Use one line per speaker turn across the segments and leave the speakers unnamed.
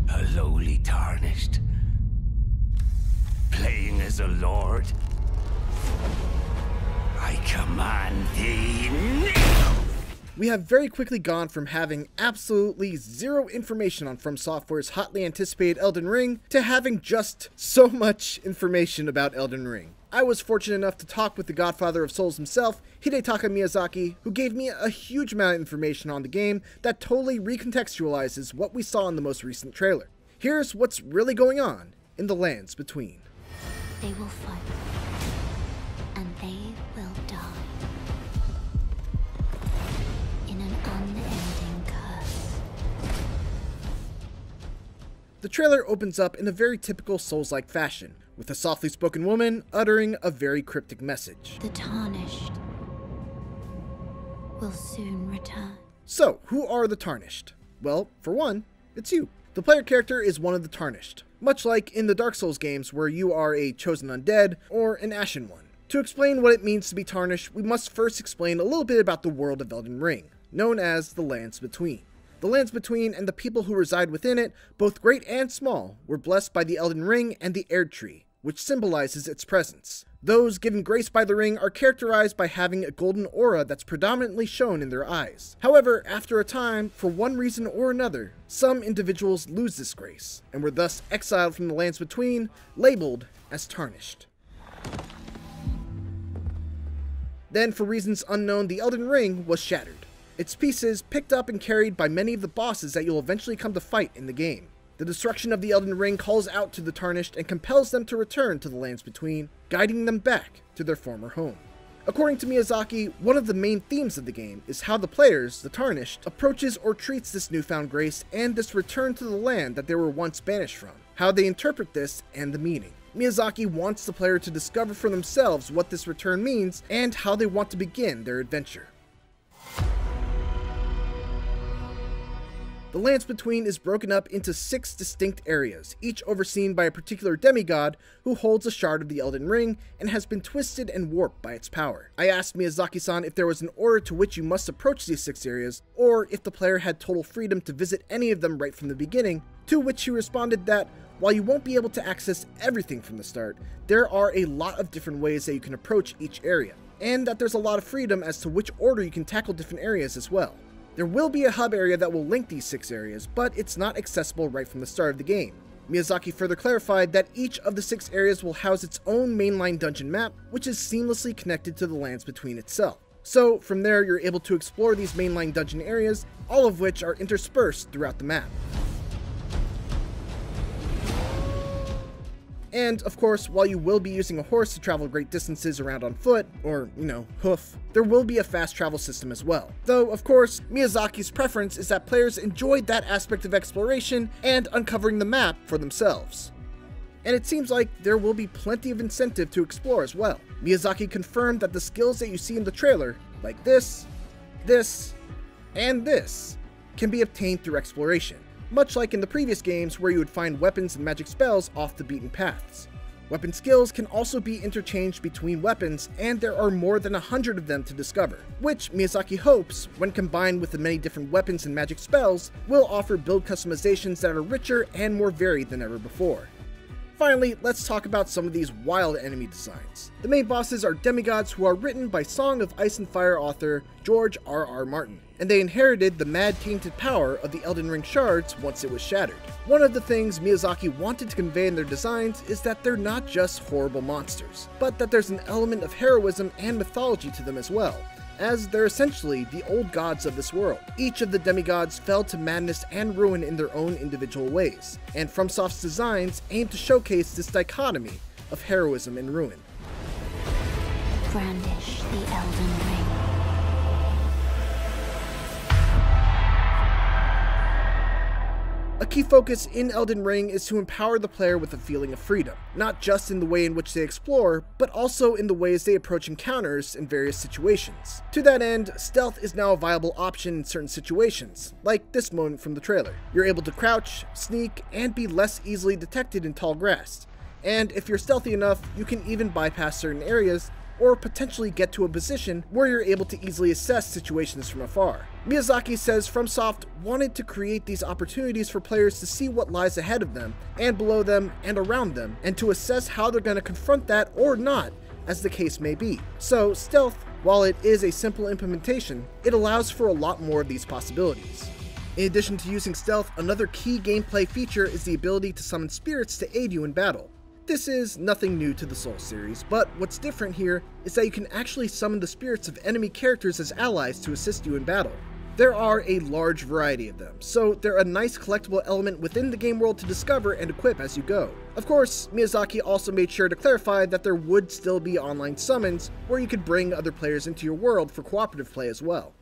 A lowly tarnished, playing as a lord. I command thee now!
We have very quickly gone from having absolutely zero information on FromSoftware's hotly anticipated Elden Ring to having just so much information about Elden Ring. I was fortunate enough to talk with the godfather of Souls himself, Hidetaka Miyazaki, who gave me a huge amount of information on the game that totally recontextualizes what we saw in the most recent trailer. Here's what's really going on in the lands between.
They will fight, and they will die in an unending curse.
The trailer opens up in a very typical Souls-like fashion, with a softly spoken woman uttering a very cryptic message.
The Tarnished will soon return.
So, who are the Tarnished? Well, for one, it's you. The player character is one of the Tarnished, much like in the Dark Souls games where you are a chosen undead or an ashen one. To explain what it means to be Tarnished, we must first explain a little bit about the world of Elden Ring, known as the Lands Between. The Lands Between and the people who reside within it, both great and small, were blessed by the Elden Ring and the Erd Tree, which symbolizes its presence. Those given grace by the ring are characterized by having a golden aura that's predominantly shown in their eyes. However, after a time, for one reason or another, some individuals lose this grace, and were thus exiled from the Lands Between, labeled as Tarnished. Then, for reasons unknown, the Elden Ring was shattered. Its pieces picked up and carried by many of the bosses that you'll eventually come to fight in the game. The destruction of the Elden Ring calls out to the Tarnished and compels them to return to the Lands Between, guiding them back to their former home. According to Miyazaki, one of the main themes of the game is how the players, the Tarnished, approaches or treats this newfound grace and this return to the land that they were once banished from, how they interpret this and the meaning. Miyazaki wants the player to discover for themselves what this return means and how they want to begin their adventure. The Lands Between is broken up into 6 distinct areas, each overseen by a particular demigod who holds a shard of the Elden Ring and has been twisted and warped by its power. I asked Miyazaki-san if there was an order to which you must approach these 6 areas, or if the player had total freedom to visit any of them right from the beginning, to which he responded that, while you won't be able to access everything from the start, there are a lot of different ways that you can approach each area, and that there's a lot of freedom as to which order you can tackle different areas as well. There will be a hub area that will link these 6 areas, but it's not accessible right from the start of the game. Miyazaki further clarified that each of the 6 areas will house its own mainline dungeon map, which is seamlessly connected to the Lands Between itself. So, from there you're able to explore these mainline dungeon areas, all of which are interspersed throughout the map. And, of course, while you will be using a horse to travel great distances around on foot, or, hoof, there will be a fast travel system as well. Though, of course, Miyazaki's preference is that players enjoyed that aspect of exploration and uncovering the map for themselves. And it seems like there will be plenty of incentive to explore as well. Miyazaki confirmed that the skills that you see in the trailer, like this, and this, can be obtained through exploration, much like in the previous games where you would find weapons and magic spells off the beaten paths. Weapon skills can also be interchanged between weapons, and there are more than 100 of them to discover, which Miyazaki hopes, when combined with the many different weapons and magic spells, will offer build customizations that are richer and more varied than ever before. Finally, let's talk about some of these wild enemy designs. The main bosses are demigods who are written by Song of Ice and Fire author George R.R. Martin, and they inherited the mad tainted power of the Elden Ring shards once it was shattered. One of the things Miyazaki wanted to convey in their designs is that they're not just horrible monsters, but that there's an element of heroism and mythology to them as well, as they're essentially the old gods of this world. Each of the demigods fell to madness and ruin in their own individual ways, and FromSoft's designs aim to showcase this dichotomy of heroism and ruin.
Brandish the Elden Ring.
A key focus in Elden Ring is to empower the player with a feeling of freedom, not just in the way in which they explore, but also in the ways they approach encounters in various situations. To that end, stealth is now a viable option in certain situations, like this moment from the trailer. You're able to crouch, sneak, and be less easily detected in tall grass. And if you're stealthy enough, you can even bypass certain areas, or potentially get to a position where you're able to easily assess situations from afar. Miyazaki says FromSoft wanted to create these opportunities for players to see what lies ahead of them, and below them, and around them, and to assess how they're going to confront that or not, as the case may be. So, stealth, while it is a simple implementation, it allows for a lot more of these possibilities. In addition to using stealth, another key gameplay feature is the ability to summon spirits to aid you in battle. This is nothing new to the Souls series, but what's different here is that you can actually summon the spirits of enemy characters as allies to assist you in battle. There are a large variety of them, so they're a nice collectible element within the game world to discover and equip as you go. Of course, Miyazaki also made sure to clarify that there would still be online summons where you could bring other players into your world for cooperative play as well.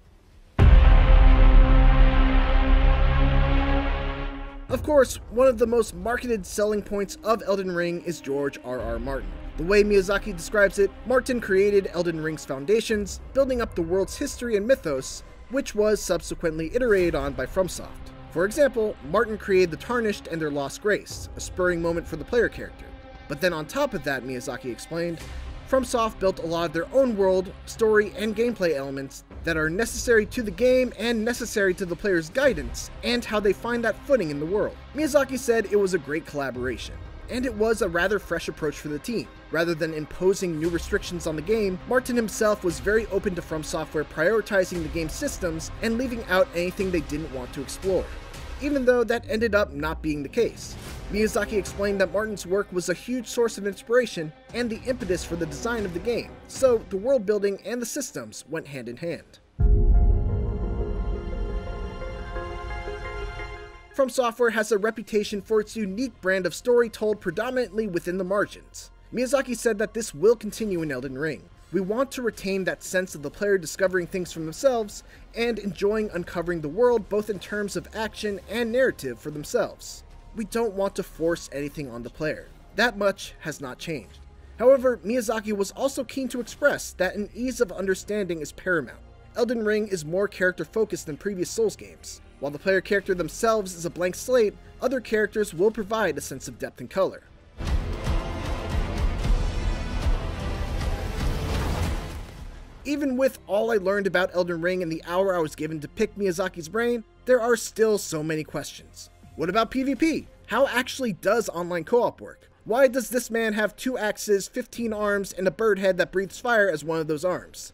Of course, one of the most marketed selling points of Elden Ring is George R.R. Martin. The way Miyazaki describes it, Martin created Elden Ring's foundations, building up the world's history and mythos, which was subsequently iterated on by FromSoft. For example, Martin created the Tarnished and their Lost Grace, a spurring moment for the player character. But then on top of that, Miyazaki explained, FromSoft built a lot of their own world, story, and gameplay elements that are necessary to the game and necessary to the player's guidance, and how they find that footing in the world. Miyazaki said it was a great collaboration, and it was a rather fresh approach for the team. Rather than imposing new restrictions on the game, Martin himself was very open to FromSoftware prioritizing the game's systems and leaving out anything they didn't want to explore, even though that ended up not being the case. Miyazaki explained that Martin's work was a huge source of inspiration and the impetus for the design of the game, so the world building and the systems went hand in hand. FromSoftware has a reputation for its unique brand of story told predominantly within the margins. Miyazaki said that this will continue in Elden Ring. We want to retain that sense of the player discovering things for themselves and enjoying uncovering the world both in terms of action and narrative for themselves. We don't want to force anything on the player. That much has not changed. However, Miyazaki was also keen to express that an ease of understanding is paramount. Elden Ring is more character-focused than previous Souls games. While the player character themselves is a blank slate, other characters will provide a sense of depth and color. Even with all I learned about Elden Ring in the hour I was given to pick Miyazaki's brain, there are still so many questions. What about PvP? How actually does online co-op work? Why does this man have 2 axes, 15 arms, and a bird head that breathes fire as one of those arms?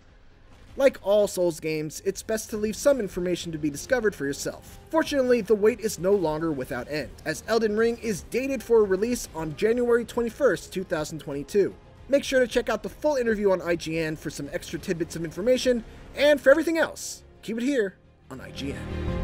Like all Souls games, it's best to leave some information to be discovered for yourself. Fortunately, the wait is no longer without end, as Elden Ring is dated for release on January 21st, 2022. Make sure to check out the full interview on IGN for some extra tidbits of information, and for everything else, keep it here on IGN.